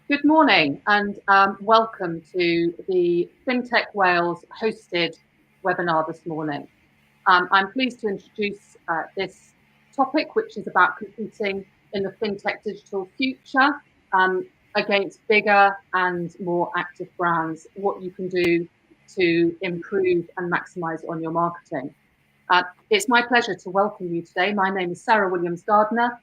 Good morning and welcome to the FinTech Wales hosted webinar this morning. I'm pleased to introduce this topic, which is about competing in the FinTech digital future against bigger and more active brands, what you can do to improve and maximise on your marketing. It's my pleasure to welcome you today. My name is Sarah Williams-Gardner.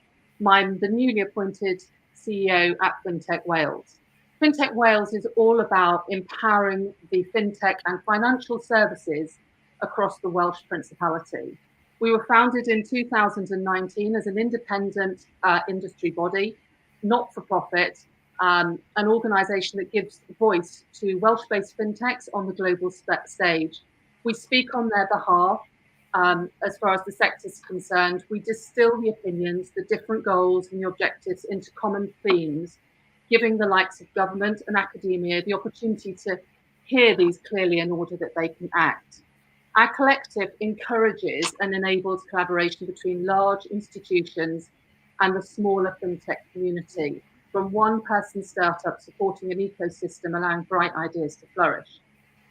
I'm the newly appointed CEO at FinTech Wales. FinTech Wales is all about empowering the FinTech and financial services across the Welsh Principality. We were founded in 2019 as an independent industry body, not-for-profit, an organisation that gives voice to Welsh-based FinTechs on the global stage. We speak on their behalf. As far as the sector is concerned, we distill the opinions, the different goals and the objectives into common themes, giving the likes of government and academia the opportunity to hear these clearly in order that they can act. Our collective encourages and enables collaboration between large institutions and the smaller FinTech community, from one-person startup supporting an ecosystem allowing bright ideas to flourish.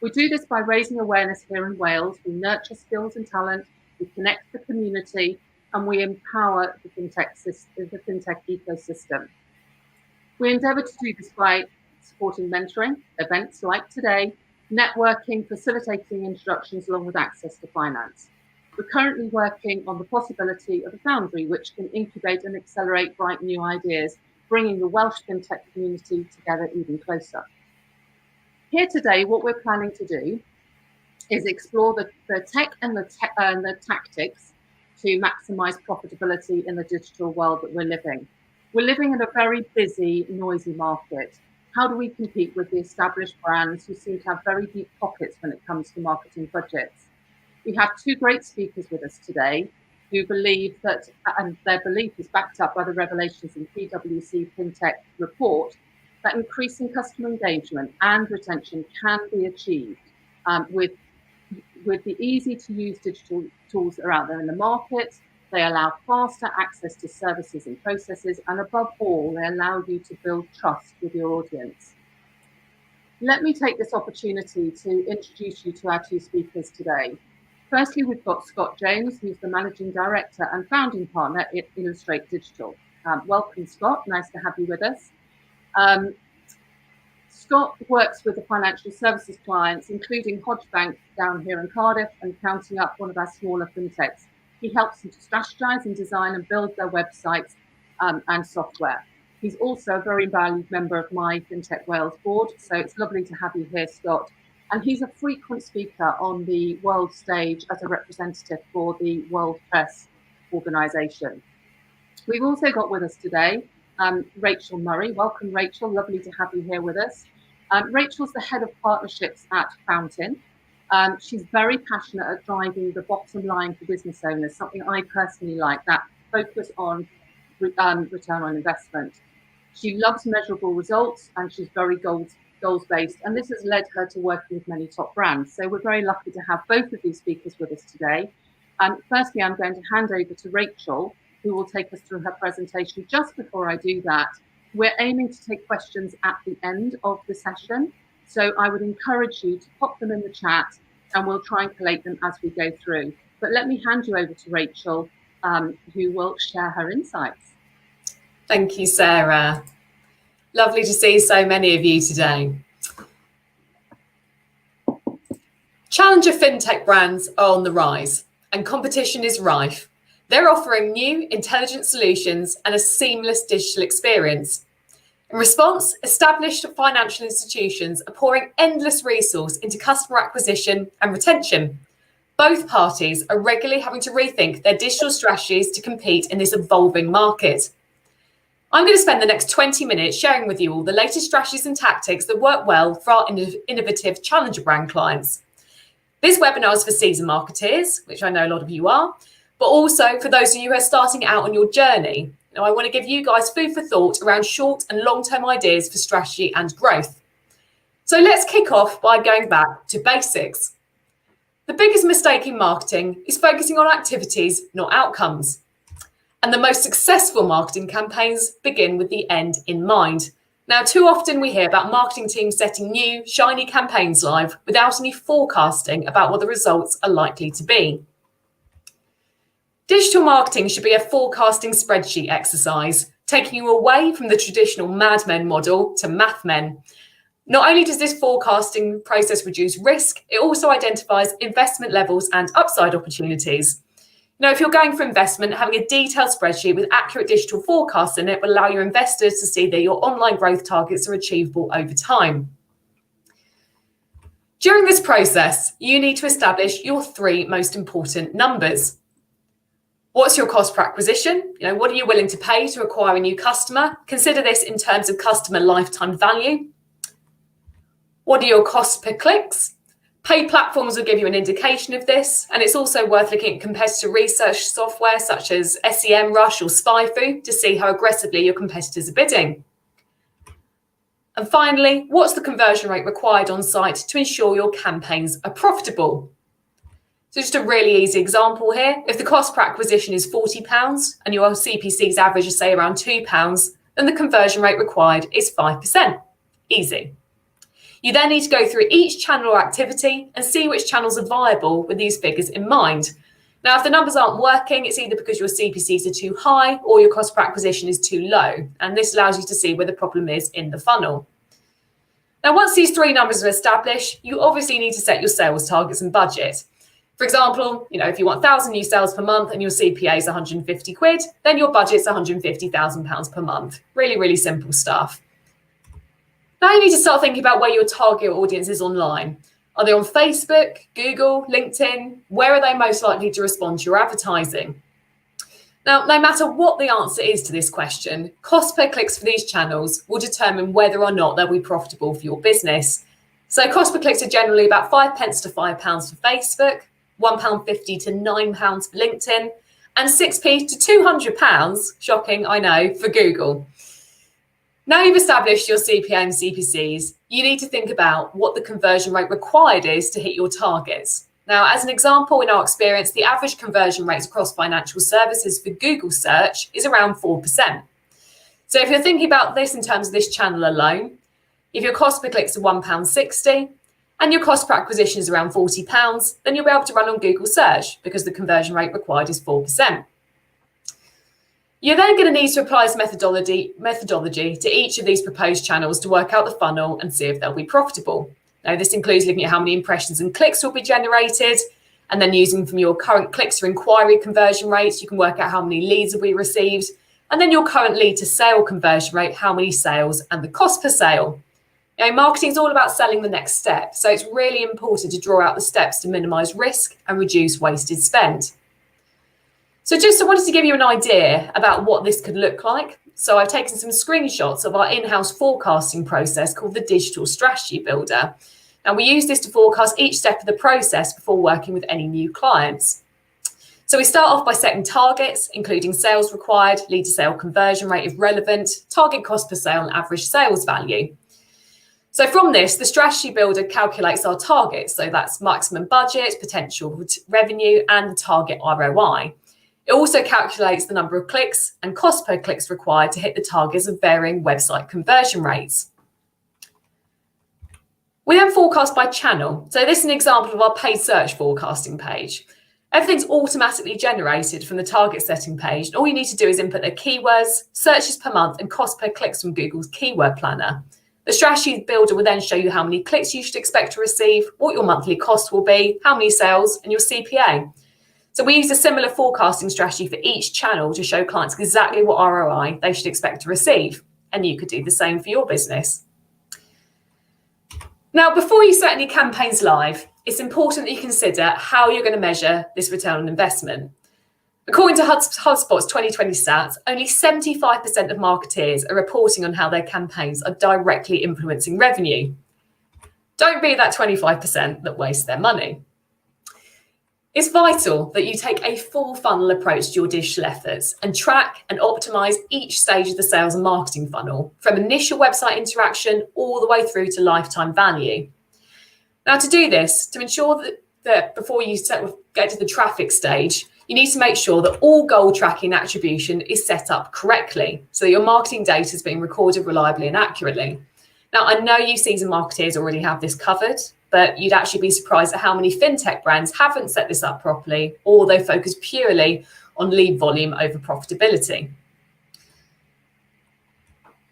We do this by raising awareness here in Wales. We nurture skills and talent, we connect the community, and we empower the FinTech ecosystem. We endeavour to do this by supporting mentoring, events like today, networking, facilitating introductions along with access to finance. We're currently working on the possibility of a foundry which can incubate and accelerate bright new ideas, bringing the Welsh FinTech community together even closer. Here today, what we're planning to do is explore the tech and the tactics to maximise profitability in the digital world that we're living. We're living in a very busy, noisy market. How do we compete with the established brands who seem to have very deep pockets when it comes to marketing budgets? We have two great speakers with us today who believe that, and their belief is backed up by the revelations in PwC FinTech report, that increasing customer engagement and retention can be achieved with the easy-to-use digital tools that are out there in the market. They allow faster access to services and processes, and above all, they allow you to build trust with your audience. Let me take this opportunity to introduce you to our two speakers today. Firstly, we've got Scott James, who's the Managing Director and Founding Partner at Illustrate Digital. Welcome, Scott. Nice to have you with us. Scott works with the financial services clients, including Hodge Bank down here in Cardiff and counting up one of our smaller FinTechs. He helps them to strategize and design and build their websites and software. He's also a very valued member of my FinTech Wales board, so it's lovely to have you here, Scott. And he's a frequent speaker on the world stage as a representative for the World Press Organization. We've also got with us today Rachel Murray. Welcome, Rachel. Lovely to have you here with us. Rachel's the head of partnerships at Fountain. She's very passionate at driving the bottom line for business owners, something I personally like, that focus on return on investment. She loves measurable results and she's very goals-based, and this has led her to working with many top brands. So we're very lucky to have both of these speakers with us today. Firstly, I'm going to hand over to Rachel, who will take us through her presentation. Just before I do that, we're aiming to take questions at the end of the session. So I would encourage you to pop them in the chat and we'll try and collate them as we go through. But let me hand you over to Rachel, who will share her insights. Thank you, Sarah. Lovely to see so many of you today. Challenger FinTech brands are on the rise and competition is rife. They're offering new, intelligent solutions and a seamless digital experience. In response, established financial institutions are pouring endless resource into customer acquisition and retention. Both parties are regularly having to rethink their digital strategies to compete in this evolving market. I'm going to spend the next 20 minutes sharing with you all the latest strategies and tactics that work well for our innovative challenger brand clients. This webinar is for seasoned marketeers, which I know a lot of you are, but also for those of you who are starting out on your journey. Now, I want to give you guys food for thought around short and long-term ideas for strategy and growth. So let's kick off by going back to basics. The biggest mistake in marketing is focusing on activities, not outcomes. And the most successful marketing campaigns begin with the end in mind. Now, too often we hear about marketing teams setting new, shiny campaigns live without any forecasting about what the results are likely to be. Digital marketing should be a forecasting spreadsheet exercise, taking you away from the traditional madmen model to mathmen. Not only does this forecasting process reduce risk, it also identifies investment levels and upside opportunities. Now, if you're going for investment, having a detailed spreadsheet with accurate digital forecasts in it will allow your investors to see that your online growth targets are achievable over time. During this process, you need to establish your 3 most important numbers. What's your cost per acquisition? What are you willing to pay to acquire a new customer? Consider this in terms of customer lifetime value. What are your costs per clicks? Paid platforms will give you an indication of this, and it's also worth looking at competitor research software such as SEMrush or SpyFu to see how aggressively your competitors are bidding. And finally, what's the conversion rate required on site to ensure your campaigns are profitable? So just a really easy example here. If the cost per acquisition is £40 and your CPC's average is, say, around £2, then the conversion rate required is 5%. Easy. You then need to go through each channel or activity and see which channels are viable with these figures in mind. Now, if the numbers aren't working, it's either because your CPCs are too high or your cost per acquisition is too low. And this allows you to see where the problem is in the funnel. Now, once these 3 numbers are established, you obviously need to set your sales targets and budget. For example, if you want 1,000 new sales per month and your CPA is 150 quid, then your budget's £150,000 per month. Really, really simple stuff. Now you need to start thinking about where your target audience is online. Are they on Facebook, Google, LinkedIn? Where are they most likely to respond to your advertising? Now, no matter what the answer is to this question, cost per clicks for these channels will determine whether or not they'll be profitable for your business. So cost per clicks are generally about 5 pence to £5 for Facebook, £1.50 to £9 for LinkedIn, and 6p to £200, shocking, I know, for Google. Now you've established your CPA and CPCs, you need to think about what the conversion rate required is to hit your targets. Now, as an example, in our experience, the average conversion rates across financial services for Google search is around 4%. So if you're thinking about this in terms of this channel alone, if your cost per click is £1.60 and your cost per acquisition is around £40, then you'll be able to run on Google search because the conversion rate required is 4%. You're then going to need to apply this methodology to each of these proposed channels to work out the funnel and see if they'll be profitable. Now, this includes looking at how many impressions and clicks will be generated, and then using from your current clicks or inquiry conversion rates, you can work out how many leads will be received, and then your current lead to sale conversion rate, how many sales, and the cost per sale. Marketing is all about selling the next step, so it's really important to draw out the steps to minimize risk and reduce wasted spend. So I wanted to give you an idea about what this could look like. So I've taken some screenshots of our in-house forecasting process called the Digital Strategy Builder. And we use this to forecast each step of the process before working with any new clients. So we start off by setting targets, including sales required, lead to sale conversion rate if relevant, target cost per sale and average sales value. So from this, the strategy builder calculates our targets. So that's maximum budget, potential revenue, and the target ROI. It also calculates the number of clicks and cost per clicks required to hit the targets of varying website conversion rates. We then forecast by channel. So this is an example of our paid search forecasting page. Everything's automatically generated from the target setting page. And all you need to do is input the keywords, searches per month, and cost per clicks from Google's keyword planner. The strategy builder will then show you how many clicks you should expect to receive, what your monthly cost will be, how many sales, and your CPA. So we use a similar forecasting strategy for each channel to show clients exactly what ROI they should expect to receive. And you could do the same for your business. Now, before you set any campaigns live, it's important that you consider how you're going to measure this return on investment. According to HubSpot's 2020 stats, only 75% of marketeers are reporting on how their campaigns are directly influencing revenue. Don't be that 25% that waste their money. It's vital that you take a full funnel approach to your digital efforts and track and optimize each stage of the sales and marketing funnel, from initial website interaction all the way through to lifetime value. Now, to do this, to ensure that before you get to the traffic stage, you need to make sure that all goal tracking attribution is set up correctly so that your marketing data is being recorded reliably and accurately. Now, I know you seasoned marketeers already have this covered, but you'd actually be surprised at how many fintech brands haven't set this up properly, or they focus purely on lead volume over profitability.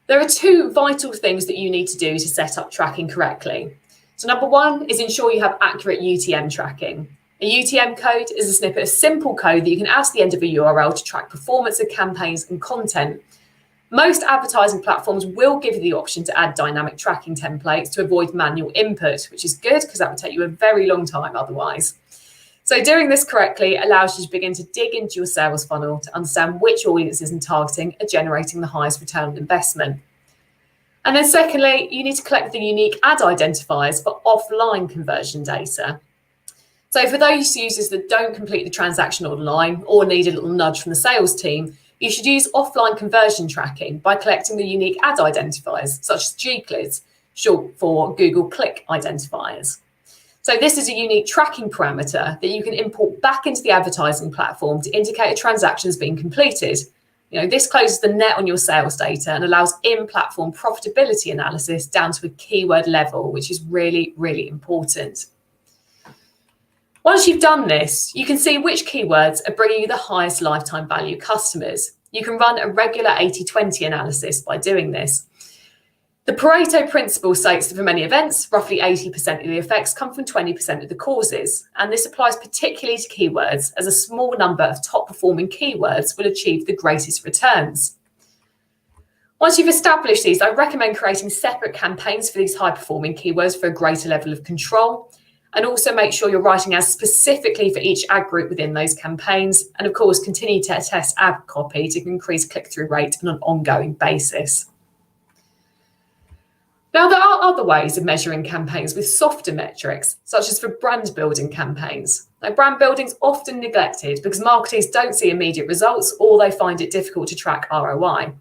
There are two vital things that you need to do to set up tracking correctly. So number one is ensure you have accurate UTM tracking. A UTM code is a snippet of simple code that you can add to the end of a URL to track performance of campaigns and content. Most advertising platforms will give you the option to add dynamic tracking templates to avoid manual input, which is good because that would take you a very long time otherwise. So doing this correctly allows you to begin to dig into your sales funnel to understand which audiences and targeting are generating the highest return on investment. And then secondly, you need to collect the unique ad identifiers for offline conversion data. So for those users that don't complete the transaction online or need a little nudge from the sales team, you should use offline conversion tracking by collecting the unique ad identifiers, such as GCLIDs, short for Google Click Identifiers. So this is a unique tracking parameter that you can import back into the advertising platform to indicate a transaction has been completed. This closes the net on your sales data and allows in-platform profitability analysis down to a keyword level, which is really, really important. Once you've done this, you can see which keywords are bringing you the highest lifetime value customers. You can run a regular 80-20 analysis by doing this. The Pareto principle states that for many events, roughly 80% of the effects come from 20% of the causes. And this applies particularly to keywords, as a small number of top performing keywords will achieve the greatest returns. Once you've established these, I recommend creating separate campaigns for these high performing keywords for a greater level of control. And also make sure you're writing ads specifically for each ad group within those campaigns. And of course, continue to test ad copy to increase click-through rate on an ongoing basis. Now, there are other ways of measuring campaigns with softer metrics, such as for brand building campaigns. Now, brand building is often neglected because marketers don't see immediate results or they find it difficult to track ROI.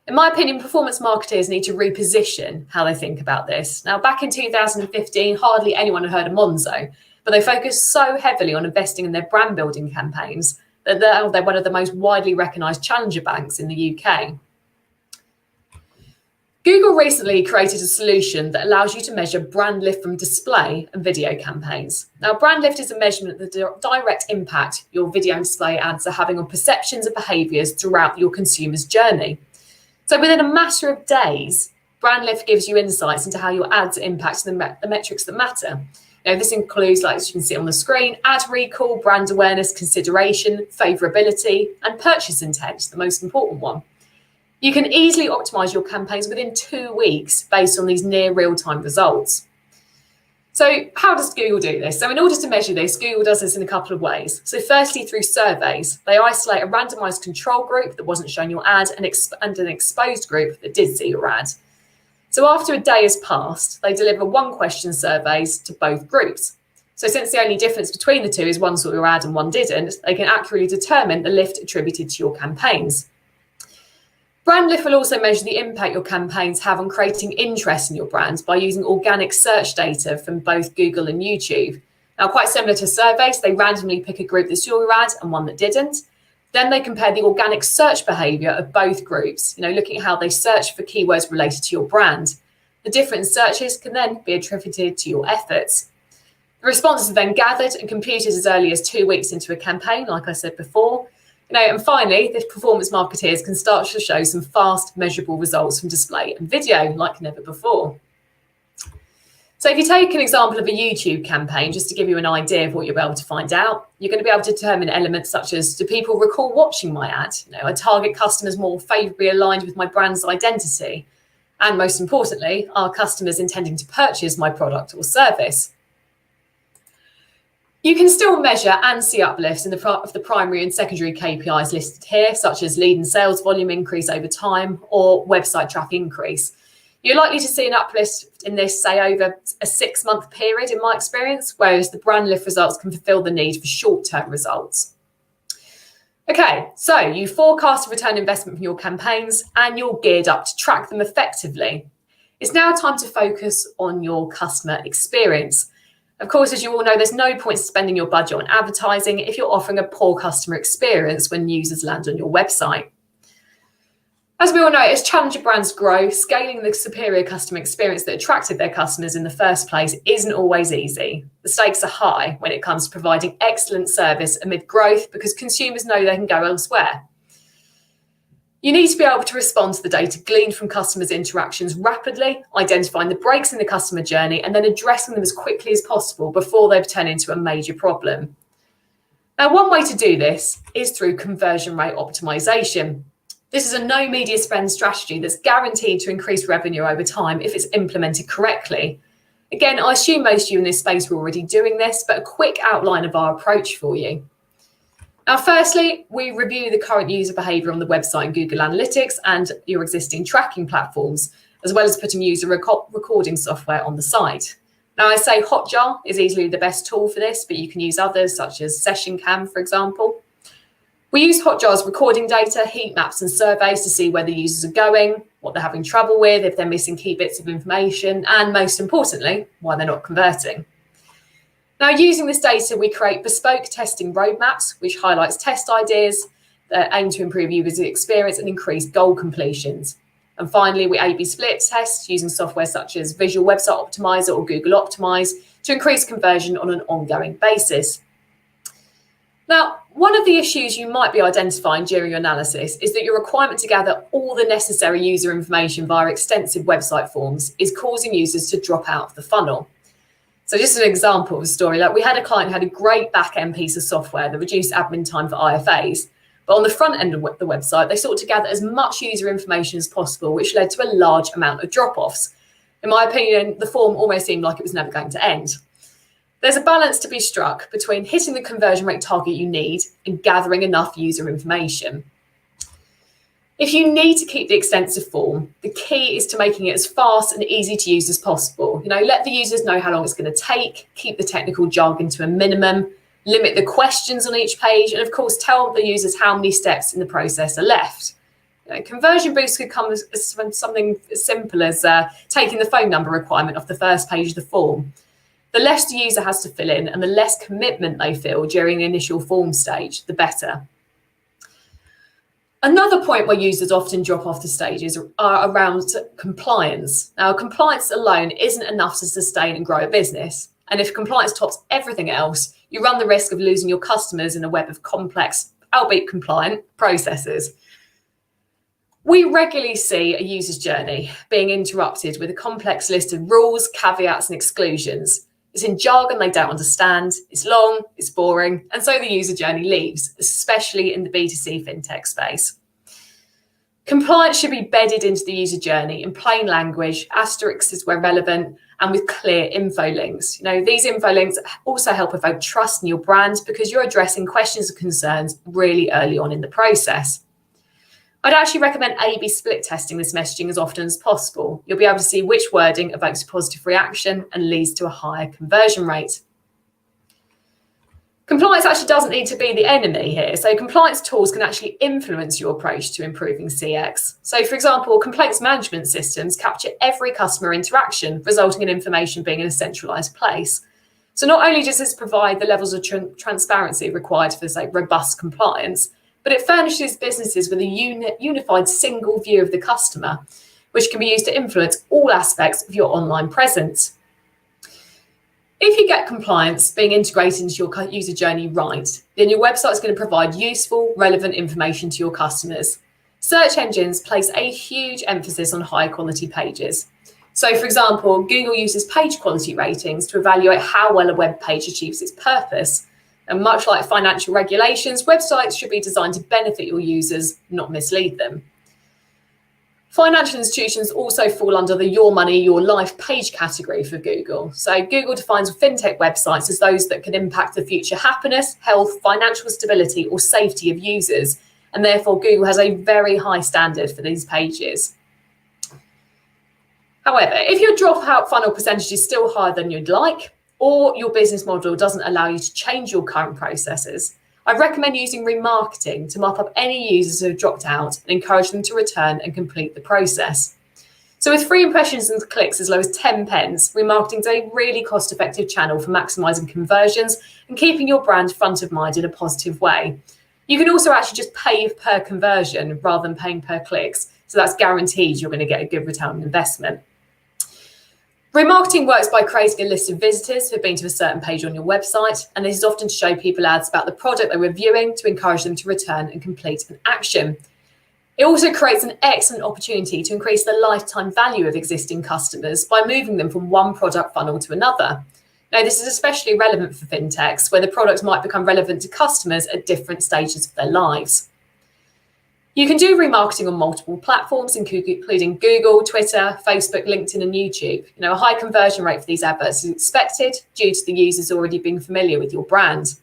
In my opinion, performance marketers need to reposition how they think about this. Now, back in 2015, hardly anyone had heard of Monzo, but they focused so heavily on investing in their brand building campaigns that they're one of the most widely recognised challenger banks in the UK. Google recently created a solution that allows you to measure brand lift from display and video campaigns. Now, brand lift is a measurement of the direct impact your video and display ads are having on perceptions and behaviours throughout your consumer's journey. So within a matter of days, brand lift gives you insights into how your ads impact the metrics that matter. This includes, like as you can see on the screen, ad recall, brand awareness, consideration, favourability, and purchase intent, the most important one. You can easily optimise your campaigns within 2 weeks based on these near real-time results. So how does Google do this? So in order to measure this, Google does this in a couple of ways. So firstly, through surveys. They isolate a randomised control group that wasn't showing your ad and an exposed group that did see your ad. So after a day has passed, they deliver 1-question surveys to both groups. So since the only difference between the two is one saw your ad and one didn't, they can accurately determine the lift attributed to your campaigns. Brand lift will also measure the impact your campaigns have on creating interest in your brand by using organic search data from both Google and YouTube. Now, quite similar to surveys, they randomly pick a group that saw your ad and one that didn't. Then they compare the organic search behaviour of both groups, looking at how they search for keywords related to your brand. The different searches can then be attributed to your efforts. The responses are then gathered and computed as early as 2 weeks into a campaign, like I said before. And finally, the performance marketeers can start to show some fast, measurable results from display and video like never before. So if you take an example of a YouTube campaign, just to give you an idea of what you'll be able to find out, you're going to be able to determine elements such as, do people recall watching my ad? Are target customers more favourably aligned with my brand's identity? And most importantly, are customers intending to purchase my product or service? You can still measure and see uplifts in the primary and secondary KPIs listed here, such as lead and sales volume increase over time or website traffic increase. You're likely to see an uplift in this, say, over a 6-month period, in my experience, whereas the brand lift results can fulfill the need for short-term results. Okay, so you forecast a return on investment from your campaigns and you're geared up to track them effectively. It's now time to focus on your customer experience. Of course, as you all know, there's no point spending your budget on advertising if you're offering a poor customer experience when users land on your website. As we all know, as challenger brands grow, scaling the superior customer experience that attracted their customers in the first place isn't always easy. The stakes are high when it comes to providing excellent service amid growth because consumers know they can go elsewhere. You need to be able to respond to the data gleaned from customers' interactions rapidly, identifying the breaks in the customer journey, and then addressing them as quickly as possible before they turn into a major problem. Now, one way to do this is through conversion rate optimization. This is a no media spend strategy that's guaranteed to increase revenue over time if it's implemented correctly. Again, I assume most of you in this space are already doing this, but a quick outline of our approach for you. Now, firstly, we review the current user behavior on the website in Google Analytics and your existing tracking platforms, as well as putting user recording software on the site. Now, I say Hotjar is easily the best tool for this, but you can use others such as SessionCam, for example. We use Hotjar's recording data, heat maps and surveys to see where the users are going, what they're having trouble with, if they're missing key bits of information, and most importantly, why they're not converting. Now, using this data, we create bespoke testing roadmaps, which highlights test ideas that aim to improve user experience and increase goal completions. And finally, we A/B split test using software such as Visual Website Optimizer or Google Optimize to increase conversion on an ongoing basis. Now, one of the issues you might be identifying during your analysis is that your requirement to gather all the necessary user information via extensive website forms is causing users to drop out of the funnel. So just an example of a story, like we had a client who had a great back-end piece of software that reduced admin time for IFAs, but on the front end of the website, they sought to gather as much user information as possible, which led to a large amount of drop-offs. In my opinion, the form almost seemed like it was never going to end. There's a balance to be struck between hitting the conversion rate target you need and gathering enough user information. If you need to keep the extensive form, the key is to making it as fast and easy to use as possible. Let the users know how long it's going to take, keep the technical jargon to a minimum, limit the questions on each page, and of course, tell the users how many steps in the process are left. Conversion boosts could come as something as simple as taking the phone number requirement off the first page of the form. The less the user has to fill in and the less commitment they feel during the initial form stage, the better. Another point where users often drop off the stages are around compliance. Now, compliance alone isn't enough to sustain and grow a business. And if compliance tops everything else, you run the risk of losing your customers in a web of complex, albeit compliant, processes. We regularly see a user's journey being interrupted with a complex list of rules, caveats, and exclusions. It's in jargon they don't understand, it's long, it's boring, and so the user journey leaves, especially in the B2C fintech space. Compliance should be bedded into the user journey in plain language, asterisks where relevant, and with clear info links. These info links also help evoke trust in your brand because you're addressing questions and concerns really early on in the process. I'd actually recommend A/B split testing this messaging as often as possible. You'll be able to see which wording evokes a positive reaction and leads to a higher conversion rate. Compliance actually doesn't need to be the enemy here. So compliance tools can actually influence your approach to improving CX. So for example, complaints management systems capture every customer interaction, resulting in information being in a centralized place. So not only does this provide the levels of transparency required for, say, robust compliance, but it furnishes businesses with a unified single view of the customer, which can be used to influence all aspects of your online presence. If you get compliance being integrated into your user journey right, then your website is going to provide useful, relevant information to your customers. Search engines place a huge emphasis on high quality pages. So for example, Google uses page quality ratings to evaluate how well a web page achieves its purpose. And much like financial regulations, websites should be designed to benefit your users, not mislead them. Financial institutions also fall under the Your Money, Your Life page category for Google. So Google defines fintech websites as those that can impact the future happiness, health, financial stability, or safety of users. And therefore, Google has a very high standard for these pages. However, if your dropout funnel percentage is still higher than you'd like, or your business model doesn't allow you to change your current processes, I recommend using remarketing to mop up any users who have dropped out and encourage them to return and complete the process. So with free impressions and clicks as low as 10 pence, remarketing is a really cost-effective channel for maximising conversions and keeping your brand front of mind in a positive way. You can also actually just pay per conversion rather than paying per clicks. So that's guaranteed you're going to get a good return on investment. Remarketing works by creating a list of visitors who've been to a certain page on your website, and this is often to show people ads about the product they're reviewing to encourage them to return and complete an action. It also creates an excellent opportunity to increase the lifetime value of existing customers by moving them from one product funnel to another. Now, this is especially relevant for FinTechs, where the products might become relevant to customers at different stages of their lives. You can do remarketing on multiple platforms, including Google, Twitter, Facebook, LinkedIn, and YouTube. A high conversion rate for these adverts is expected due to the users already being familiar with your brand.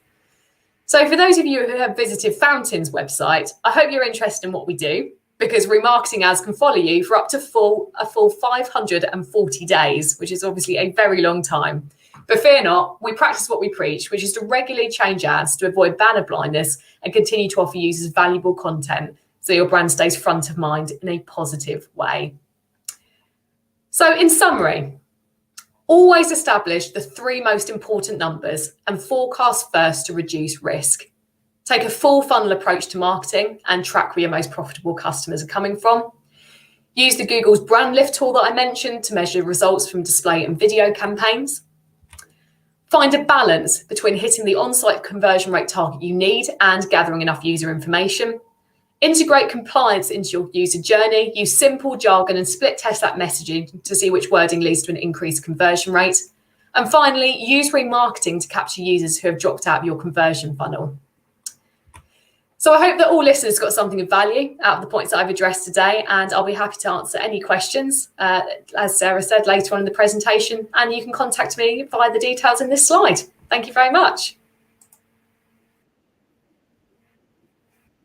So for those of you who have visited Fountain's website, I hope you're interested in what we do, because remarketing ads can follow you for up to a full 540 days, which is obviously a very long time. But fear not, we practice what we preach, which is to regularly change ads to avoid banner blindness and continue to offer users valuable content so your brand stays front of mind in a positive way. So in summary, always establish the 3 most important numbers and forecast first to reduce risk. Take a full funnel approach to marketing and track where your most profitable customers are coming from. Use the Google's brand lift tool that I mentioned to measure results from display and video campaigns. Find a balance between hitting the on-site conversion rate target you need and gathering enough user information. Integrate compliance into your user journey. Use simple jargon and split test that messaging to see which wording leads to an increased conversion rate. And finally, use remarketing to capture users who have dropped out of your conversion funnel. So I hope that all listeners got something of value out of the points that I've addressed today, and I'll be happy to answer any questions, as Sarah said, later on in the presentation, and you can contact me via the details in this slide. Thank you very much.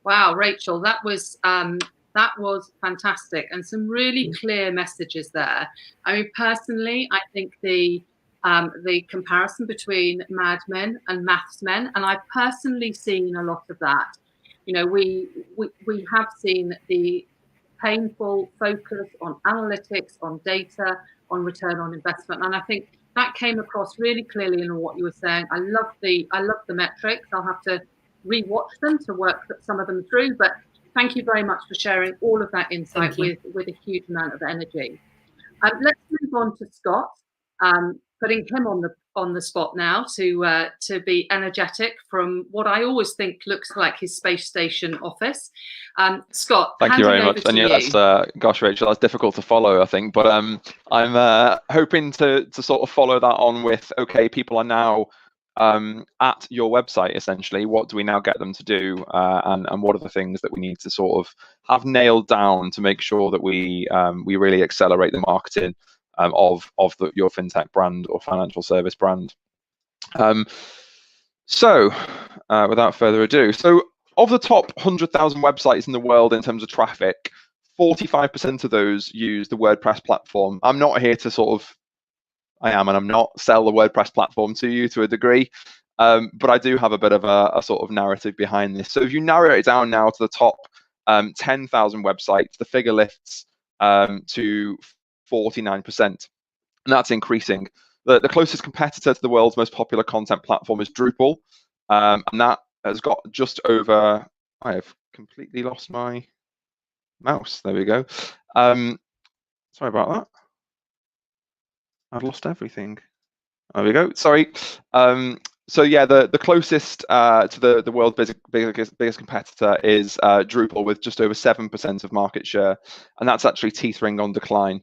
Wow, Rachel, that was fantastic, and some really clear messages there. I mean, personally, I think the comparison between Mad Men and Maths Men, and I've personally seen a lot of that. We have seen the painful focus on analytics, on data, on return on investment, and I think that came across really clearly in what you were saying. I love the metrics. I'll have to re-watch them to work some of them through, but thank you very much for sharing all of that insight with a huge amount of energy. Let's move on to Scott, putting him on the spot now to be energetic from what I always think looks like his space station office. Scott, thank you very much. And yeah, that's gosh, Rachel, that's difficult to follow, I think, but I'm hoping to sort of follow that on with, okay, people are now at your website, essentially. What do we now get them to do, and what are the things that we need to sort of have nailed down to make sure that we really accelerate the marketing of your fintech brand or financial service brand. So without further ado, so of the top 100,000 websites in the world in terms of traffic, 45% of those use the WordPress platform. I'm not here to sort of, I am and I'm not, sell the WordPress platform to you to a degree, but I do have a bit of a sort of narrative behind this. So if you narrow it down now to the top 10,000 websites, the figure lifts to 49%, and that's increasing. The closest competitor to the world's most popular content platform is Drupal, and that has got just over, I have completely lost my mouse, there we go. Sorry about that. I've lost everything. There we go. Sorry. So yeah, the closest to the world's biggest competitor is Drupal, with just over 7% of market share, and that's actually teetering on decline.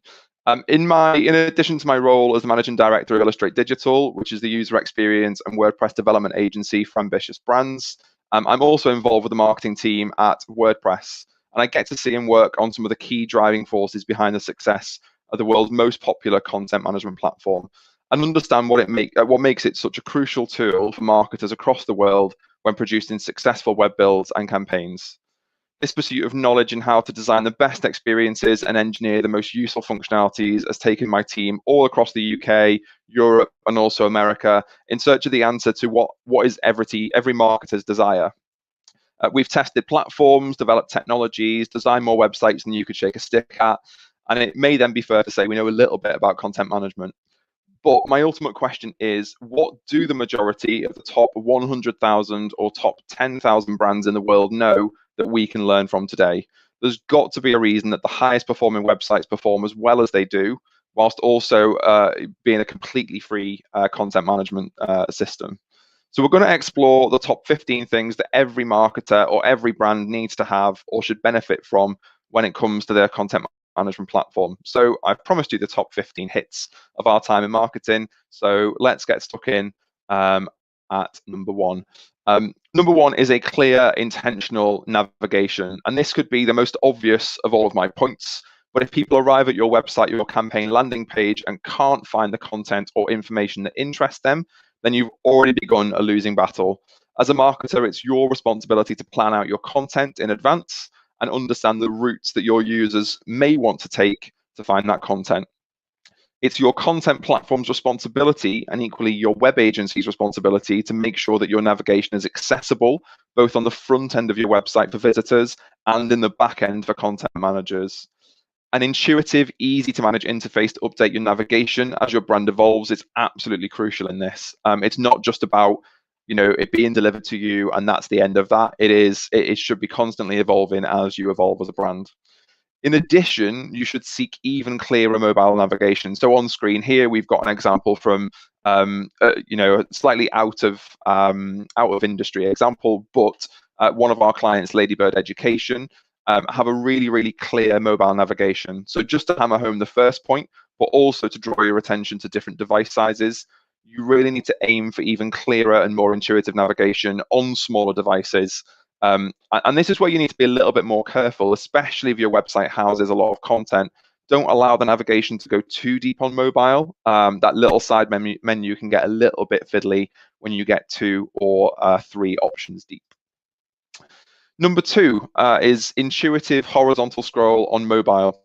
In addition to my role as the managing director of Illustrate Digital, which is the user experience and WordPress development agency for ambitious brands, I'm also involved with the marketing team at WordPress, and I get to see and work on some of the key driving forces behind the success of the world's most popular content management platform, and understand what makes it such a crucial tool for marketers across the world when producing successful web builds and campaigns. This pursuit of knowledge and how to design the best experiences and engineer the most useful functionalities has taken my team all across the UK, Europe, and also America in search of the answer to what is every marketer's desire. We've tested platforms, developed technologies, designed more websites than you could shake a stick at, And it may then be fair to say we know a little bit about content management. But my ultimate question is, what do the majority of the top 100,000 or top 10,000 brands in the world know that we can learn from today? There's got to be a reason that the highest performing websites perform as well as they do, whilst also being a completely free content management system. So we're going to explore the top 15 things that every marketer or every brand needs to have or should benefit from when it comes to their content management platform. So I've promised you the top 15 hits of our time in marketing. So let's get stuck in at number one. Number one is a clear, intentional navigation. And this could be the most obvious of all of my points. But if people arrive at your website, your campaign landing page, and can't find the content or information that interests them, then you've already begun a losing battle. As a marketer, it's your responsibility to plan out your content in advance and understand the routes that your users may want to take to find that content. It's your content platform's responsibility, and equally your web agency's responsibility, to make sure that your navigation is accessible, both on the front end of your website for visitors and in the back end for content managers. An intuitive, easy to manage interface to update your navigation as your brand evolves is absolutely crucial in this. It's not just about it being delivered to you and that's the end of that. It should be constantly evolving as you evolve as a brand. In addition, you should seek even clearer mobile navigation. So on screen here, we've got an example from slightly out of industry example, but one of our clients, Ladybird Education, have a really, really clear mobile navigation. So just to hammer home the first point, but also to draw your attention to different device sizes, you really need to aim for even clearer and more intuitive navigation on smaller devices. And this is where you need to be a little bit more careful, especially if your website houses a lot of content. Don't allow the navigation to go too deep on mobile. That little side menu can get a little bit fiddly when you get 2 or 3 options deep. Number 2 is intuitive horizontal scroll on mobile.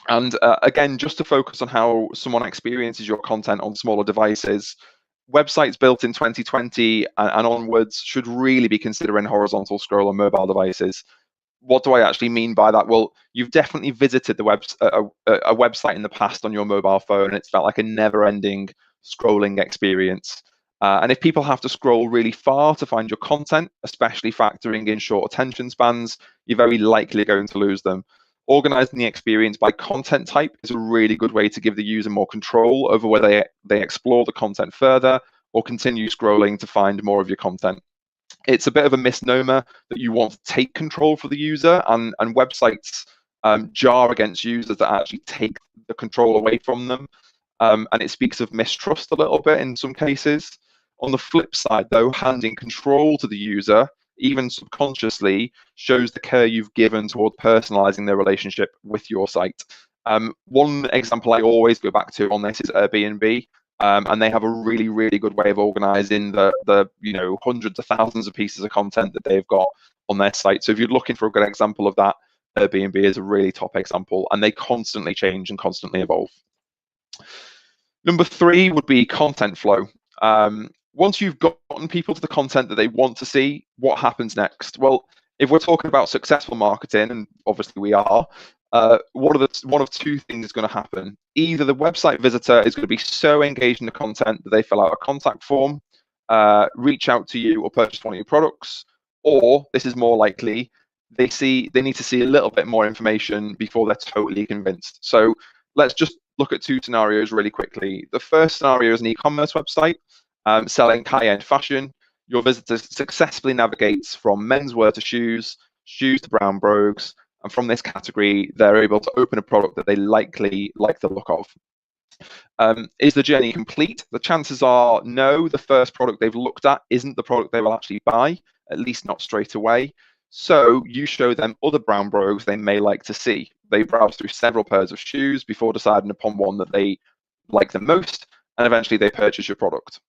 And again, just to focus on how someone experiences your content on smaller devices, websites built in 2020 and onwards should really be considering horizontal scroll on mobile devices. What do I actually mean by that? Well, you've definitely visited a website in the past on your mobile phone, and it's felt like a never-ending scrolling experience. And if people have to scroll really far to find your content, especially factoring in short attention spans, you're very likely going to lose them. Organizing the experience by content type is a really good way to give the user more control over whether they explore the content further or continue scrolling to find more of your content. It's a bit of a misnomer that you want to take control for the user, and websites jar against users that actually take the control away from them. And it speaks of mistrust a little bit in some cases. On the flip side, though, handing control to the user, even subconsciously, shows the care you've given toward personalizing their relationship with your site. One example I always go back to on this is Airbnb. And they have a really, really good way of organizing the hundreds of thousands of pieces of content that they've got on their site. So if you're looking for a good example of that, Airbnb is a really top example, and they constantly change and constantly evolve. Number 3 would be content flow. Once you've gotten people to the content that they want to see, what happens next? Well, if we're talking about successful marketing, and obviously we are, one of 2 things is going to happen. Either the website visitor is going to be so engaged in the content that they fill out a contact form, reach out to you, or purchase one of your products, or this is more likely, they need to see a little bit more information before they're totally convinced. So let's just look at 2 scenarios really quickly. The first scenario is an e-commerce website selling high-end fashion. Your visitor successfully navigates from menswear to shoes to brown brogues, and from this category, they're able to open a product that they likely like the look of. Is the journey complete? The chances are no. The first product they've looked at isn't the product they will actually buy, at least not straight away. So you show them other brown brogues they may like to see. They browse through several pairs of shoes before deciding upon one that they like the most, and eventually they purchase your product.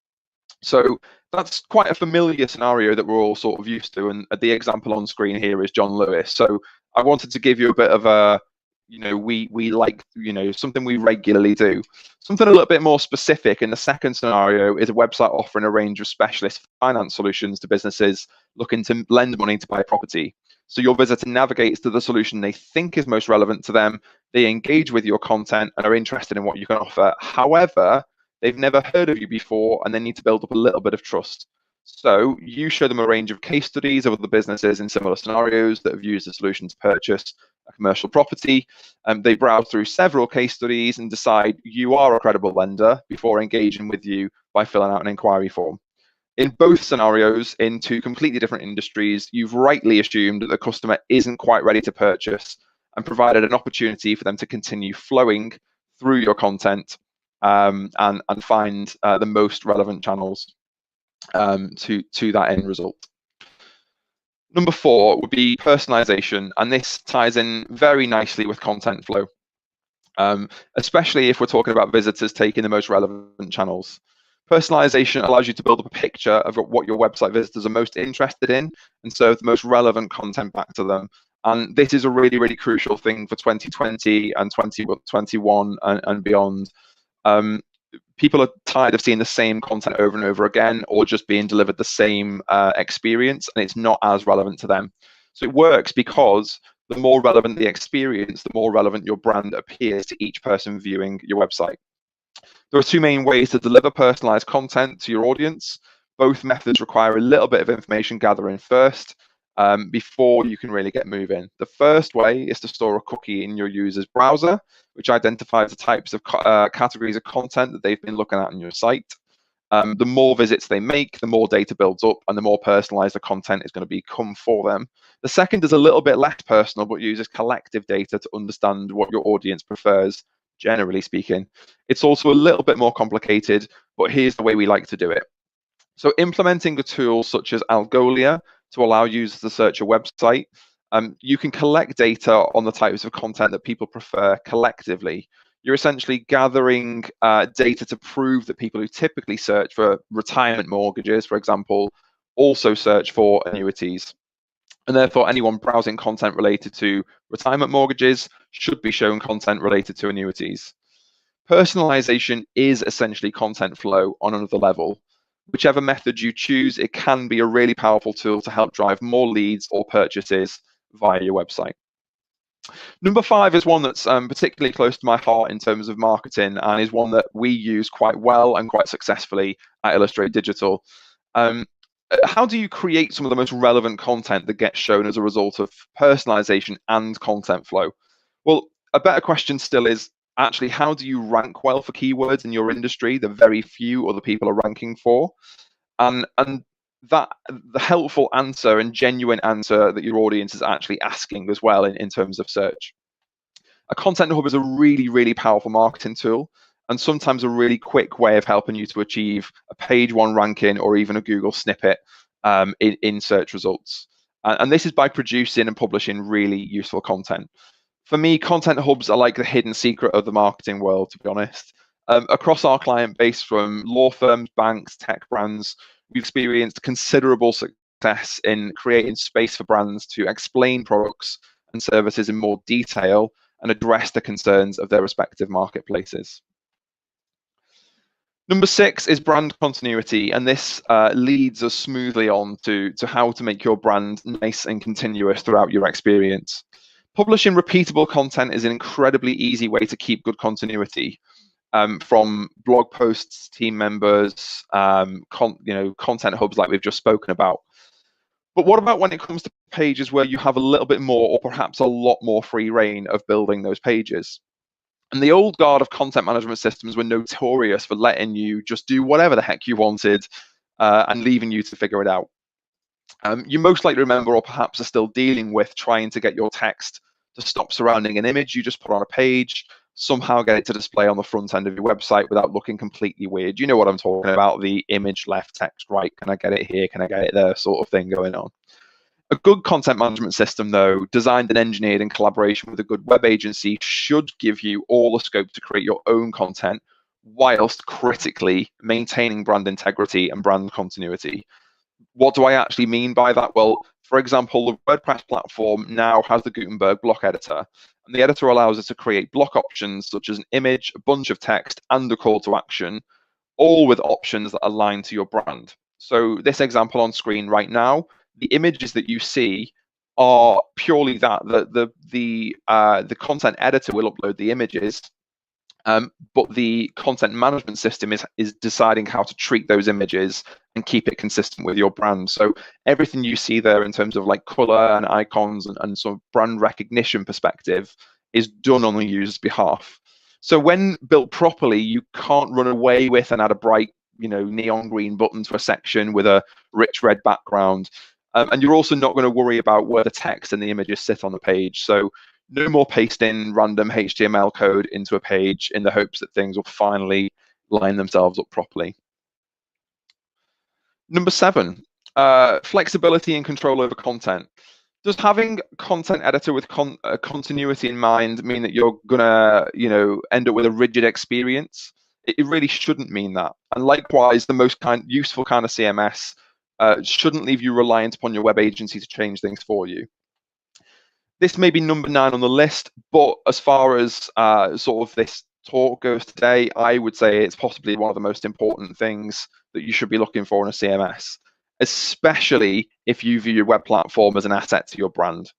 So that's quite a familiar scenario that we're all sort of used to, and the example on screen here is John Lewis. So I wanted to give you a bit of a, we like, something we regularly do. Something a little bit more specific in the second scenario is a website offering a range of specialist finance solutions to businesses looking to lend money to buy property. So your visitor navigates to the solution they think is most relevant to them. They engage with your content and are interested in what you can offer. However, they've never heard of you before and they need to build up a little bit of trust. So you show them a range of case studies of other businesses in similar scenarios that have used the solution to purchase a commercial property. They browse through several case studies and decide you are a credible lender before engaging with you by filling out an inquiry form. In both scenarios, in two completely different industries, you've rightly assumed that the customer isn't quite ready to purchase and provided an opportunity for them to continue flowing through your content and find the most relevant channels to that end result. Number 4 would be personalization, and this ties in very nicely with content flow, especially if we're talking about visitors taking the most relevant channels. Personalization allows you to build up a picture of what your website visitors are most interested in and serve the most relevant content back to them. And this is a really, really crucial thing for 2020 and 2021 and beyond. People are tired of seeing the same content over and over again, or just being delivered the same experience, and it's not as relevant to them. So it works because the more relevant the experience, the more relevant your brand appears to each person viewing your website. There are two main ways to deliver personalized content to your audience. Both methods require a little bit of information gathering first before you can really get moving. The first way is to store a cookie in your user's browser, which identifies the types of categories of content that they've been looking at on your site. The more visits they make, the more data builds up and the more personalized the content is going to become for them. The second is a little bit less personal, but uses collective data to understand what your audience prefers, generally speaking. It's also a little bit more complicated, but here's the way we like to do it. So implementing a tool such as Algolia to allow users to search a website, you can collect data on the types of content that people prefer collectively. You're essentially gathering data to prove that people who typically search for retirement mortgages, for example, also search for annuities. And therefore, anyone browsing content related to retirement mortgages should be shown content related to annuities. Personalization is essentially content flow on another level. Whichever method you choose, it can be a really powerful tool to help drive more leads or purchases via your website. Number 5 is one that's particularly close to my heart in terms of marketing, and is one that we use quite well and quite successfully at Illustrate Digital. How do you create some of the most relevant content that gets shown as a result of personalization and content flow? Well, a better question still is actually, how do you rank well for keywords in your industry that very few other people are ranking for? And that the helpful answer and genuine answer that your audience is actually asking as well in terms of search. A content hub is a really, really powerful marketing tool, and sometimes a really quick way of helping you to achieve a page 1 ranking or even a Google snippet in search results. And this is by producing and publishing really useful content. For me, content hubs are like the hidden secret of the marketing world, to be honest. Across our client base, from law firms, banks, tech brands, we've experienced considerable success in creating space for brands to explain products and services in more detail and address the concerns of their respective marketplaces. Number 6 is brand continuity, and this leads us smoothly on to how to make your brand nice and continuous throughout your experience. Publishing repeatable content is an incredibly easy way to keep good continuity. From blog posts, team members, content hubs like we've just spoken about. But what about when it comes to pages where you have a little bit more, or perhaps a lot more, free reign of building those pages? And the old guard of content management systems were notorious for letting you just do whatever the heck you wanted and leaving you to figure it out. You most likely remember, or perhaps are still dealing with, trying to get your text to stop surrounding an image you just put on a page, somehow get it to display on the front end of your website without looking completely weird. You know what I'm talking about, the image left, text right, can I get it here, can I get it there sort of thing going on. A good content management system, though, designed and engineered in collaboration with a good web agency, should give you all the scope to create your own content whilst critically maintaining brand integrity and brand continuity. What do I actually mean by that? Well, for example, the WordPress platform now has the Gutenberg block editor, and the editor allows us to create block options such as an image, a bunch of text, and a call to action, all with options that align to your brand. So this example on screen right now, the images that you see are purely that the content editor will upload the images, but the content management system is deciding how to treat those images and keep it consistent with your brand. So everything you see there in terms of like color and icons and sort of brand recognition perspective is done on the user's behalf. So when built properly, you can't run away with and add a bright, neon green button to a section with a rich red background. And you're also not going to worry about where the text and the images sit on the page. So no more pasting random HTML code into a page in the hopes that things will finally line themselves up properly. Number 7, flexibility and control over content. Does having content editor with continuity in mind mean that you're gonna, end up with a rigid experience? It really shouldn't mean that. And likewise, the most useful kind of CMS shouldn't leave you reliant upon your web agency to change things for you. This may be number 9 on the list, but as far as sort of this talk goes today, I would say it's possibly one of the most important things that you should be looking for in a CMS, especially if you view your web platform as an asset to your brand.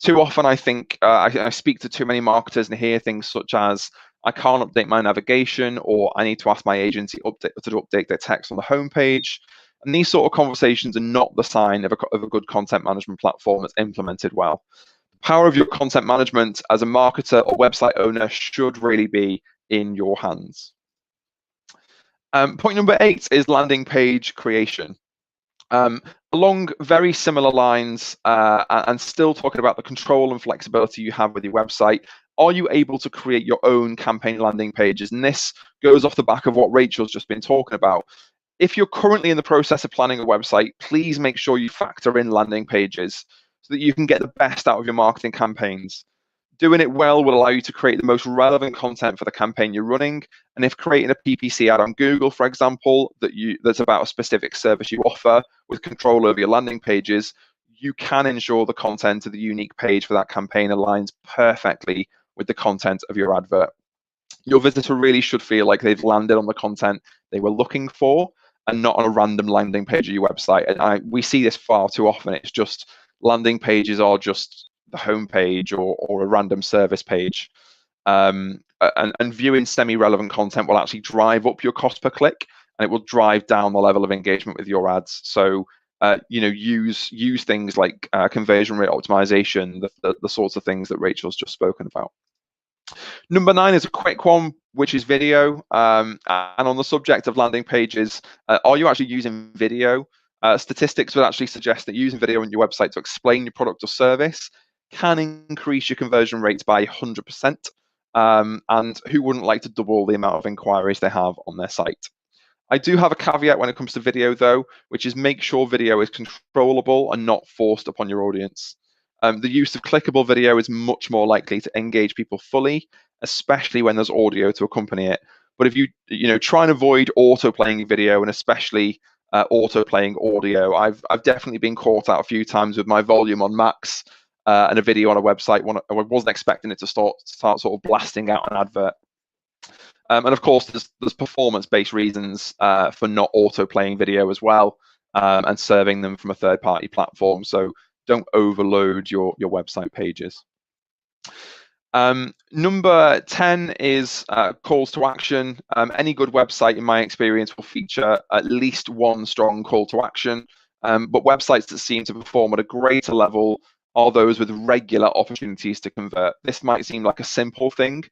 Too often, I think I speak to too many marketers and hear things such as, I can't update my navigation, or I need to ask my agency to update their text on the homepage. And these sort of conversations are not the sign of a good content management platform that's implemented well. Power of your content management as a marketer or website owner should really be in your hands. Point number 8 is landing page creation. Along very similar lines, and still talking about the control and flexibility you have with your website, are you able to create your own campaign landing pages? And this goes off the back of what Rachel's just been talking about. If you're currently in the process of planning a website, please make sure you factor in landing pages so that you can get the best out of your marketing campaigns. Doing it well will allow you to create the most relevant content for the campaign you're running. And if creating a PPC ad on Google, for example, that's about a specific service you offer with control over your landing pages, you can ensure the content of the unique page for that campaign aligns perfectly with the content of your advert. Your visitor really should feel like they've landed on the content they were looking for and not on a random landing page of your website. And we see this far too often. It's just landing pages are just the homepage or a random service page. And viewing semi-relevant content will actually drive up your cost per click, and it will drive down the level of engagement with your ads. So use things like conversion rate optimization, the sorts of things that Rachel's just spoken about. Number 9 is a quick one, which is video. And on the subject of landing pages, are you actually using video? Statistics would actually suggest that using video on your website to explain your product or service can increase your conversion rates by 100%. And who wouldn't like to double the amount of inquiries they have on their site? I do have a caveat when it comes to video, though, which is make sure video is controllable and not forced upon your audience. The use of clickable video is much more likely to engage people fully, especially when there's audio to accompany it. But if you try and avoid auto playing video, and especially auto playing audio, I've definitely been caught out a few times with my volume on max and a video on a website when I wasn't expecting it to start sort of blasting out an advert. And of course, there's performance-based reasons for not auto playing video as well, and serving them from a third-party platform. So don't overload your website pages. Number 10 is calls to action. Any good website, in my experience, will feature at least one strong call to action. But websites that seem to perform at a greater level are those with regular opportunities to convert. This might seem like a simple thing.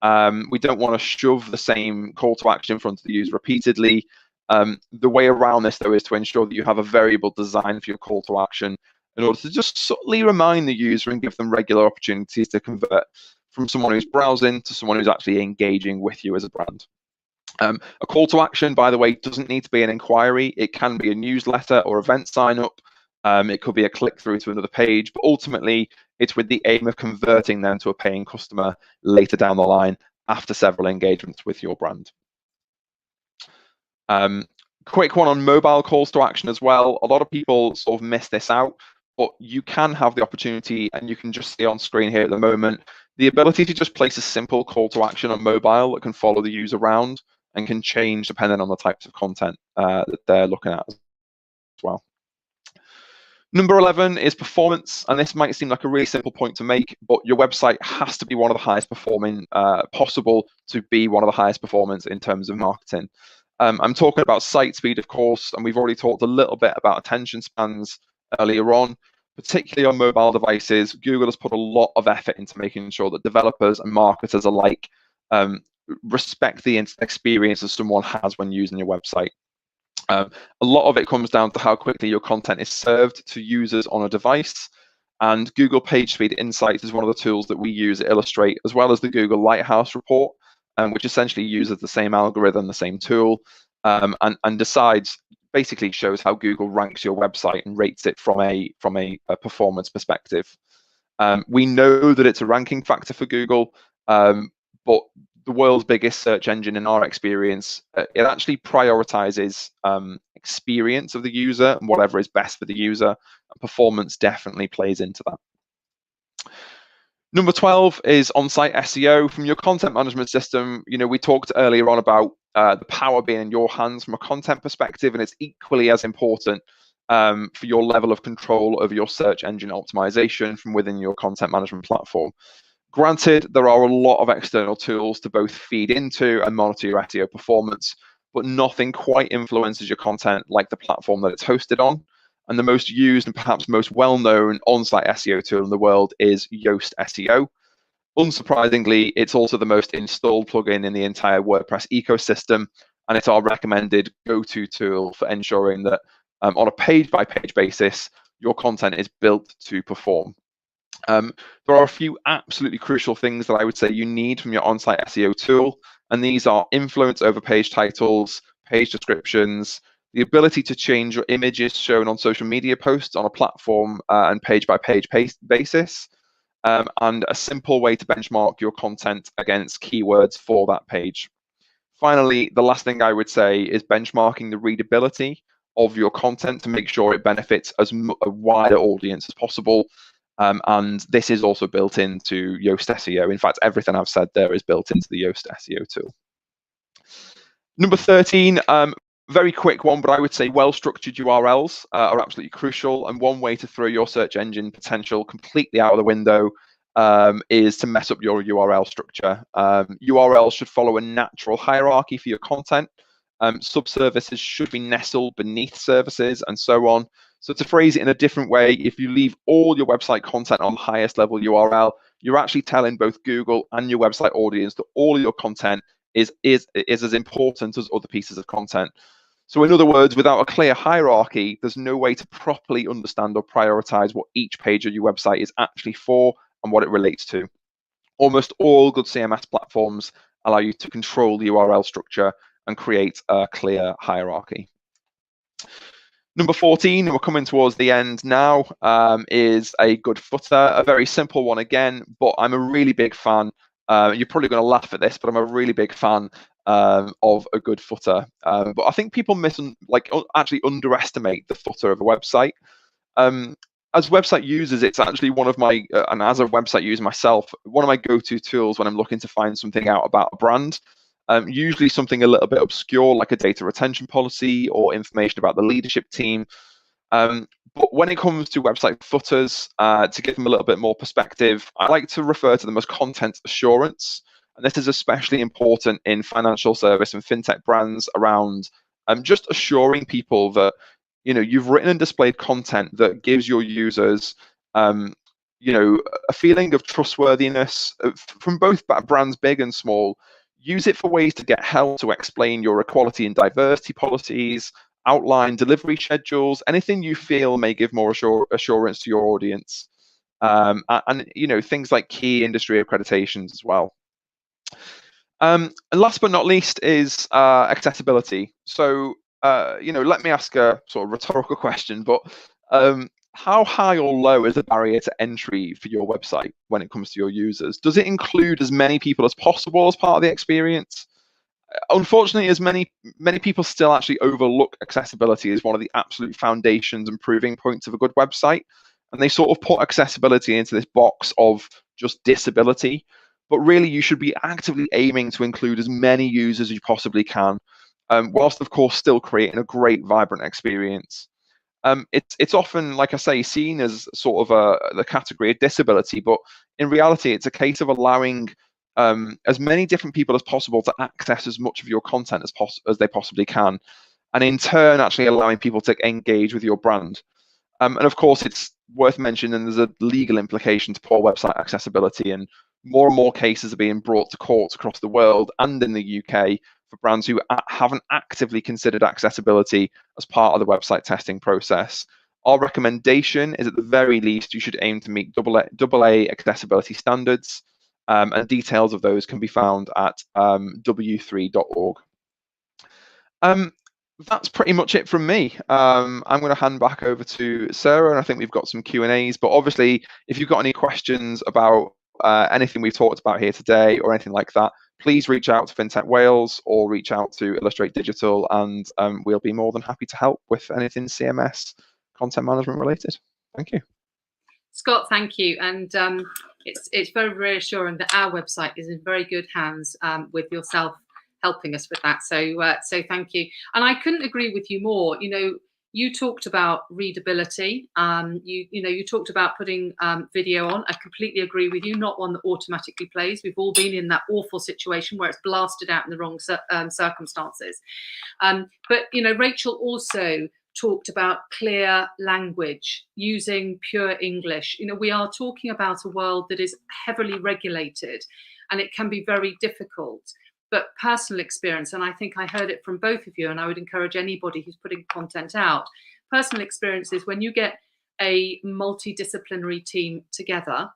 We don't want to shove the same call to action in front of the user repeatedly. The way around this, though, is to ensure that you have a variable design for your call to action in order to just subtly remind the user and give them regular opportunities to convert from someone who's browsing to someone who's actually engaging with you as a brand. A call to action, by the way, doesn't need to be an inquiry. It can be a newsletter or event sign up. It could be a click through to another page, but ultimately it's with the aim of converting them to a paying customer later down the line after several engagements with your brand. Quick one on mobile calls to action as well. A lot of people sort of miss this out, but you can have the opportunity, and you can just see on screen here at the moment, the ability to just place a simple call to action on mobile that can follow the user around and can change depending on the types of content that they're looking at as well. Number 11 is performance, and this might seem like a really simple point to make, but your website has to be one of the highest performing possible to be one of the highest performance in terms of marketing. I'm talking about site speed, of course, and we've already talked a little bit about attention spans earlier on. Particularly on mobile devices, Google has put a lot of effort into making sure that developers and marketers alike respect the experience that someone has when using your website. A lot of it comes down to how quickly your content is served to users on a device. And Google PageSpeed Insights is one of the tools that we use at Illustrate, as well as the Google Lighthouse report, which essentially uses the same algorithm, the same tool, and basically shows how Google ranks your website and rates it from a performance perspective. We know that it's a ranking factor for Google, but the world's biggest search engine, in our experience, it actually prioritizes experience of the user and whatever is best for the user, and performance definitely plays into that. Number 12 is on-site SEO. From your content management system, we talked earlier on about the power being in your hands from a content perspective, and it's equally as important for your level of control over your search engine optimization from within your content management platform. Granted, there are a lot of external tools to both feed into and monitor your SEO performance, but nothing quite influences your content like the platform that it's hosted on. And the most used and perhaps most well-known on-site SEO tool in the world is Yoast SEO. Unsurprisingly, it's also the most installed plugin in the entire WordPress ecosystem, and it's our recommended go-to tool for ensuring that on a page-by-page basis, your content is built to perform. There are a few absolutely crucial things that I would say you need from your on-site SEO tool, and these are influence over page titles, page descriptions, the ability to change your images shown on social media posts on a platform and page-by-page basis, and a simple way to benchmark your content against keywords for that page. Finally, the last thing I would say is benchmarking the readability of your content to make sure it benefits a wider audience as possible. And this is also built into Yoast SEO. In fact, everything I've said there is built into the Yoast SEO tool. Number 13, very quick one, but I would say well-structured URLs are absolutely crucial. And one way to throw your search engine potential completely out of the window is to mess up your URL structure. URLs should follow a natural hierarchy for your content. Subservices should be nestled beneath services and so on. So to phrase it in a different way, if you leave all your website content on the highest level URL, you're actually telling both Google and your website audience that all of your content is as important as other pieces of content. So in other words, without a clear hierarchy, there's no way to properly understand or prioritize what each page of your website is actually for and what it relates to. Almost all good CMS platforms allow you to control the URL structure and create a clear hierarchy. Number 14, we're coming towards the end now, is a good footer, a very simple one again, but I'm a really big fan. You're probably going to laugh at this, but I'm a really big fan of a good footer. But I think people actually underestimate the footer of a website. As website users, it's actually one of my, and as a website user myself, one of my go-to tools when I'm looking to find something out about a brand. Usually something a little bit obscure, like a data retention policy or information about the leadership team. But when it comes to website footers, to give them a little bit more perspective, I like to refer to them as content assurance. And this is especially important in financial service and fintech brands around just assuring people that you've written and displayed content that gives your users a feeling of trustworthiness from both brands big and small. Use it for ways to get help to explain your equality and diversity policies, outline delivery schedules, anything you feel may give more assurance to your audience, and things like key industry accreditations as well. And last but not least is accessibility. So let me ask a sort of rhetorical question, but how high or low is the barrier to entry for your website when it comes to your users? Does it include as many people as possible as part of the experience? Unfortunately, as many people still actually overlook accessibility as one of the absolute foundations and proving points of a good website. And they sort of put accessibility into this box of just disability. But really, you should be actively aiming to include as many users as you possibly can, whilst, of course, still creating a great, vibrant experience. it's often, like I say, seen as sort of the category of disability, but in reality, it's a case of allowing as many different people as possible to access as much of your content as they possibly can, and in turn, actually allowing people to engage with your brand. And of course, it's worth mentioning there's a legal implication to poor website accessibility, and more cases are being brought to courts across the world and in the UK for brands who haven't actively considered accessibility as part of the website testing process. Our recommendation is, at the very least, you should aim to meet AA accessibility standards, and details of those can be found at w3.org. That's pretty much it from me. I'm going to hand back over to Sarah, and I think we've got some Q&As, but obviously, if you've got any questions about anything we've talked about here today or anything like that, please reach out to FinTech Wales or reach out to Illustrate Digital, and we'll be more than happy to help with anything CMS content management related. Thank you. Scott, thank you. And it's very reassuring that our website is in very good hands with yourself helping us with that. So thank you. And I couldn't agree with you more. You know, you talked about readability. You talked about putting video on. I completely agree with you. Not one that automatically plays. We've all been in that awful situation where it's blasted out in the wrong circumstances. But you know, Rachel also talked about clear language, using pure English. You know, we are talking about a world that is heavily regulated, and it can be very difficult. But personal experience, and I think I heard it from both of you, and I would encourage anybody who's putting content out, personal experience is when you get a multidisciplinary team together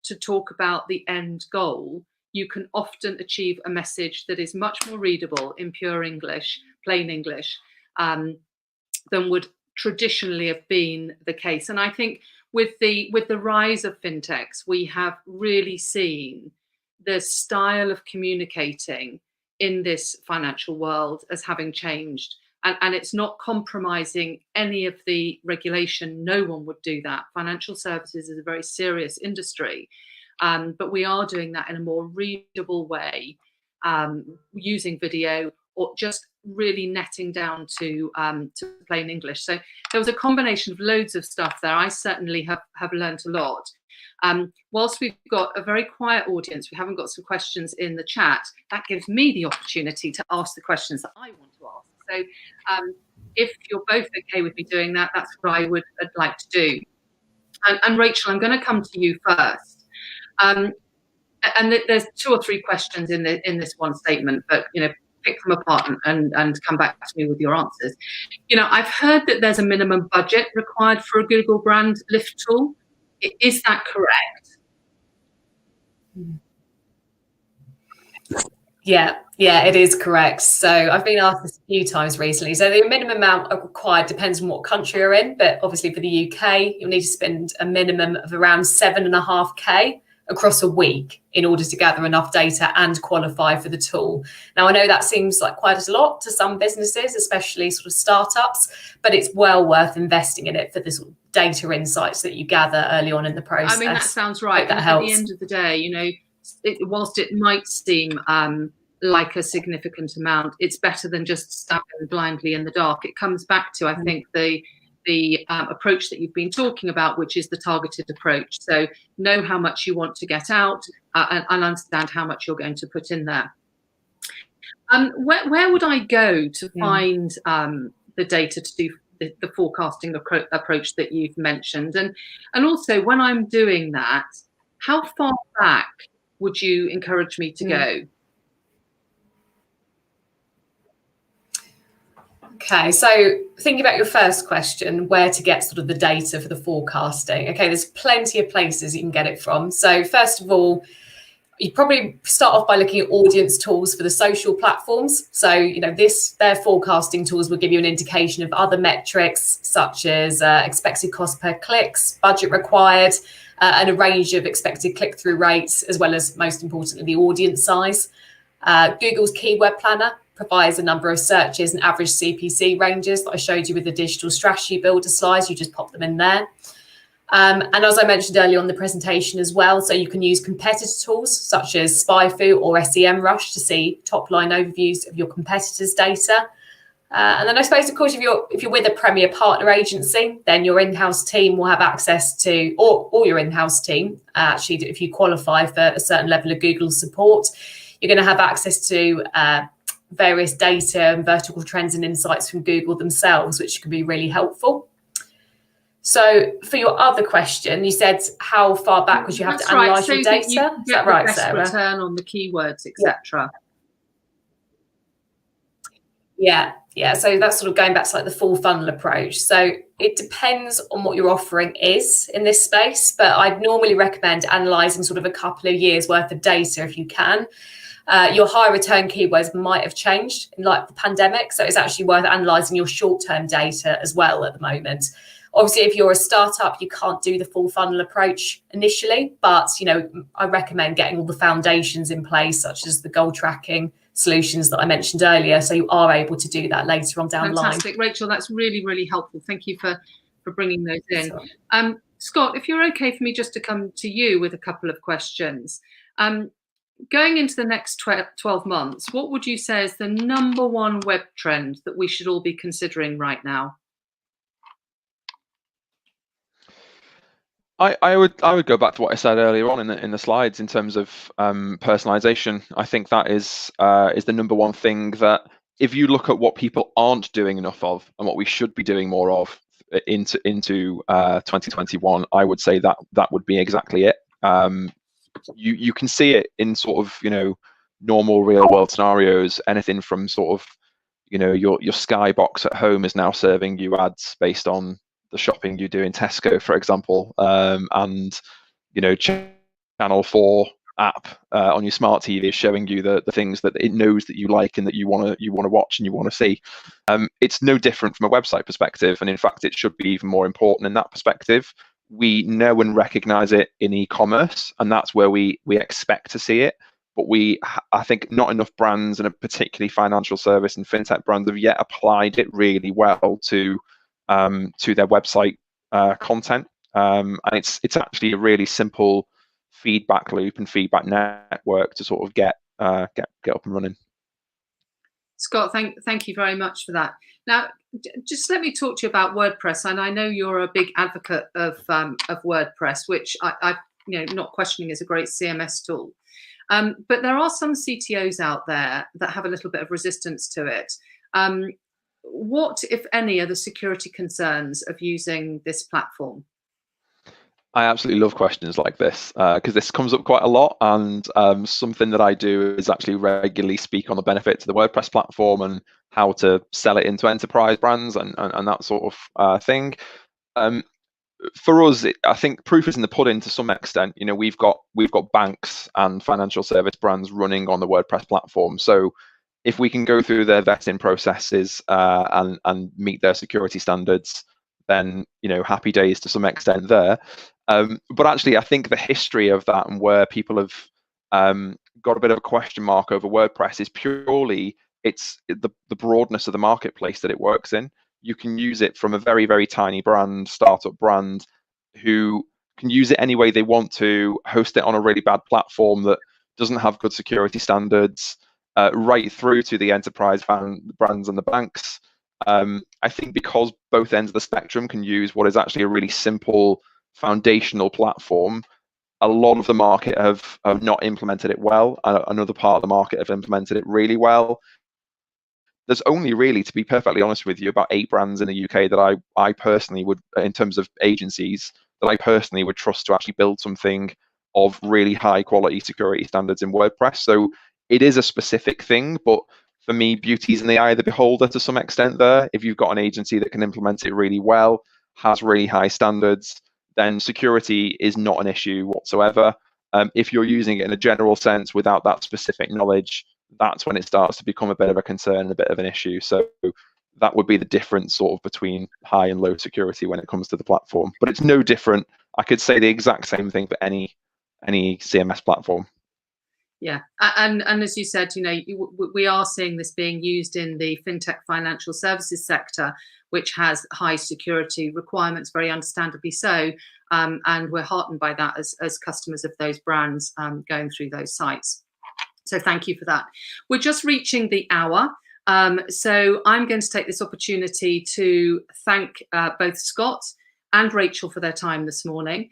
to talk about the end goal, you can often achieve a message that is much more readable in pure English, plain English, than would traditionally have been the case. And I think with the rise of fintechs, we have really seen the style of communicating in this financial world as having changed. And it's not compromising any of the regulation. No one would do that. Financial services is a very serious industry, but we are doing that in a more readable way, using video, or just really netting down to plain English. So there was a combination of loads of stuff there. I certainly have learned a lot. Whilst we've got a very quiet audience, we haven't got some questions in the chat. That gives me the opportunity to ask the questions that I want to ask. So if you're both okay with me doing that, that's what I'd like to do. And Rachel, I'm going to come to you first. And there's 2 or 3 questions in this one statement, but you know, pick them apart and come back to me with your answers. You know, I've heard that there's a minimum budget required for a Google brand lift tool. Is that correct? Yeah, it is correct. So I've been asked this a few times recently. So the minimum amount required depends on what country you're in, but obviously for the UK, you'll need to spend a minimum of around 7.5K across a week in order to gather enough data and qualify for the tool. Now, I know that seems like quite a lot to some businesses, especially sort of startups, but it's well worth investing in it for the sort of data insights that you gather early on in the process. I mean, that sounds right. That helps. At the end of the day, you know, whilst it might seem like a significant amount, it's better than just stabbing blindly in the dark. It comes back to, I think, the approach that you've been talking about, which is the targeted approach. So know how much you want to get out and understand how much you're going to put in there. Where would I go to find the data to do the forecasting approach that you've mentioned? And also, when I'm doing that, how far back would you encourage me to go? Okay, so thinking about your first question, where to get sort of the data for the forecasting. Okay, there's plenty of places you can get it from. So first of all, you probably start off by looking at audience tools for the social platforms. So, you know, their forecasting tools will give you an indication of other metrics such as expected cost per clicks, budget required, and a range of expected click-through rates, as well as, most importantly, the audience size. Google's Keyword Planner provides a number of searches and average CPC ranges that I showed you with the digital strategy builder slides. You just pop them in there. And as I mentioned earlier on the presentation as well, so you can use competitor tools such as SpyFu or SEMrush to see top line overviews of your competitors' data. And then I suppose, of course, if you're with a premier partner agency, then your in-house team will have access to, or your in-house team, actually, if you qualify for a certain level of Google support, you're going to have access to various data and vertical trends and insights from Google themselves, which can be really helpful. So for your other question, you said how far back would you have to analyse your data? Is that right, Sarah? Return on the keywords, etc. Yeah. So that's sort of going back to like the full funnel approach. So it depends on what your offering is in this space, but I'd normally recommend analysing sort of a couple of years worth of data if you can. Your high return keywords might have changed in like the pandemic, so it's actually worth analysing your short-term data as well at the moment. Obviously, if you're a startup, you can't do the full funnel approach initially, but I recommend getting all the foundations in place, such as the goal tracking solutions that I mentioned earlier, so you are able to do that later on down the line. Fantastic, Rachel. That's really, really helpful. Thank you for bringing those in. Scott, if you're okay for me just to come to you with a couple of questions. Going into the next 12 months, what would you say is the number one web trend that we should all be considering right now? I would go back to what I said earlier on in the slides in terms of personalization. I think that is the number one thing that if you look at what people aren't doing enough of and what we should be doing more of into 2021, I would say that would be exactly it. You can see it in sort of normal real world scenarios. Anything from sort of your Skybox at home is now serving you ads based on the shopping you do in Tesco, for example, and Channel 4 app on your smart TV is showing you the things that it knows that you like and that you want to watch and you want to see. It's no different from a website perspective, and in fact, it should be even more important in that perspective. We know and recognize it in e-commerce, and that's where we expect to see it. But I think not enough brands, and particularly financial service and fintech brands, have yet applied it really well to their website content. And it's actually a really simple feedback loop and feedback network to sort of get up and running. Scott, thank you very much for that. Now, just let me talk to you about WordPress, and I know you're a big advocate of WordPress, which I not questioning is a great CMS tool. But there are some CTOs out there that have a little bit of resistance to it. What, if any, are the security concerns of using this platform? I absolutely love questions like this because this comes up quite a lot, and something that I do is actually regularly speak on the benefits of the WordPress platform and how to sell it into enterprise brands and that sort of thing. For us, I think proof is in the pudding to some extent. We've got banks and financial service brands running on the WordPress platform, so if we can go through their vetting processes and meet their security standards, then happy days to some extent there. But actually, I think the history of that and where people have got a bit of a question mark over WordPress is purely it's the broadness of the marketplace that it works in. You can use it from a very, very tiny brand, startup brand, who can use it any way they want to, host it on a really bad platform that doesn't have good security standards, right through to the enterprise brands and the banks. I think because both ends of the spectrum can use what is actually a really simple foundational platform, a lot of the market have not implemented it well. Another part of the market have implemented it really well. There's only really, to be perfectly honest with you, about 8 brands in the UK that I personally would, in terms of agencies, that I personally would trust to actually build something of really high quality security standards in WordPress. So it is a specific thing, but for me, beauty's in the eye of the beholder to some extent there. If you've got an agency that can implement it really well, has really high standards, then security is not an issue whatsoever. If you're using it in a general sense without that specific knowledge, that's when it starts to become a bit of a concern and a bit of an issue. So that would be the difference sort of between high and low security when it comes to the platform. But it's no different. I could say the exact same thing for any CMS platform. Yeah, and as you said, we are seeing this being used in the fintech financial services sector, which has high security requirements, very understandably so, and we're heartened by that as customers of those brands going through those sites. So thank you for that. We're just reaching the hour. So I'm going to take this opportunity to thank both Scott and Rachel for their time this morning.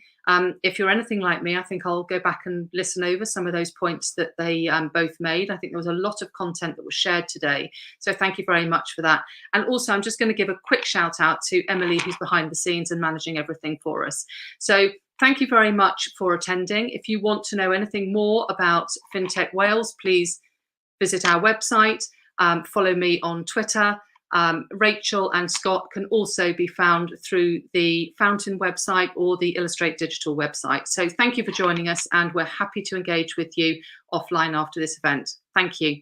If you're anything like me, I think I'll go back and listen over some of those points that they both made. I think there was a lot of content that was shared today. So thank you very much for that. And also, I'm just going to give a quick shout out to Emily, who's behind the scenes and managing everything for us. So thank you very much for attending. If you want to know anything more about FinTech Wales, please visit our website. Follow me on Twitter. Rachel and Scott can also be found through the Fountain website or the Illustrate Digital website. So thank you for joining us, and we're happy to engage with you offline after this event. Thank you.